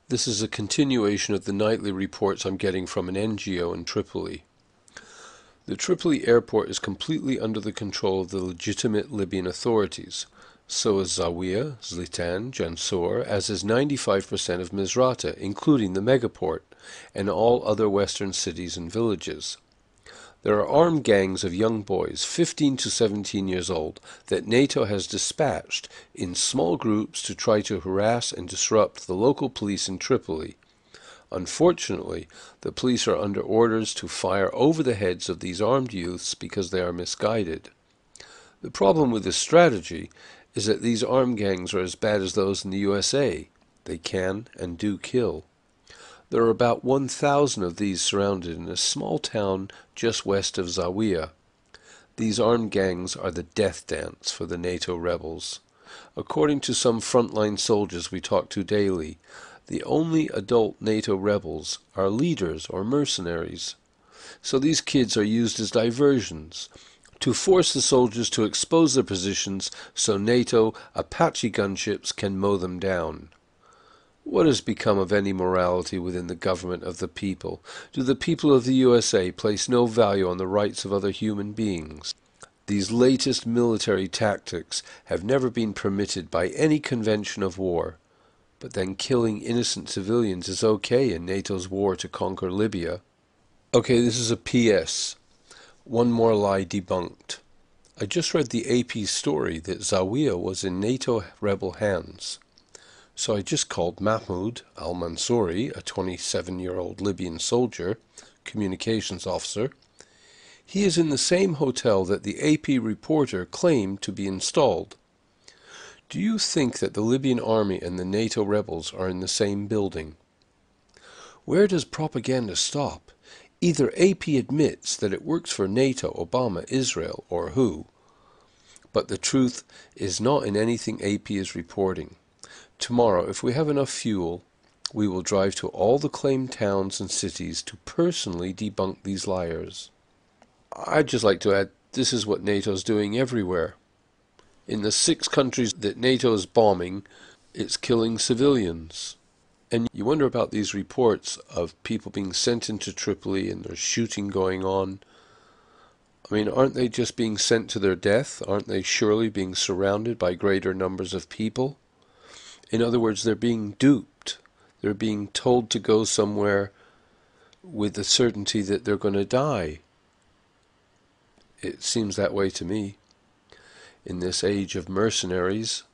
This is a continuation of the nightly reports I'm getting from an NGO in Tripoli. The Tripoli airport is completely under the control of the legitimate Libyan authorities. So is Zawia, Zlitan, Jansour, as is 95% of Misrata, including the megaport, and all other western cities and villages. There are armed gangs of young boys, 15 to 17 years old, that NATO has dispatched in small groups to try to harass and disrupt the local police in Tripoli. Unfortunately, the police are under orders to fire over the heads of these armed youths because they are misguided. The problem with this strategy is that these armed gangs are as bad as those in the USA. They can and do kill. There are about 1,000 of these surrounded in a small town just west of Zawiya. These armed gangs are the death dance for the NATO rebels. According to some frontline soldiers we talk to daily, the only adult NATO rebels are leaders or mercenaries. So these kids are used as diversions to force the soldiers to expose their positions so NATO Apache gunships can mow them down. What has become of any morality within the government of the people? Do the people of the USA place no value on the rights of other human beings? These latest military tactics have never been permitted by any convention of war. But then killing innocent civilians is okay in NATO's war to conquer Libya. Okay, this is a PS. One more lie debunked. I just read the AP story that Zawiya was in NATO rebel hands. So I just called Mahmoud al-Mansouri, a 27-year-old Libyan soldier, communications officer. He is in the same hotel that the AP reporter claimed to be installed. Do you think that the Libyan army and the NATO rebels are in the same building? Where does propaganda stop? Either AP admits that it works for NATO, Obama, Israel, or who, but the truth is not in anything AP is reporting. Tomorrow, if we have enough fuel, we will drive to all the claimed towns and cities to personally debunk these liars. I'd just like to add, this is what NATO is doing everywhere. In the 6 countries that NATO is bombing, it's killing civilians. And you wonder about these reports of people being sent into Tripoli and there's shooting going on. I mean, aren't they just being sent to their death? Aren't they surely being surrounded by greater numbers of people? In other words, they're being duped. They're being told to go somewhere with the certainty that they're going to die. It seems that way to me. In this age of mercenaries,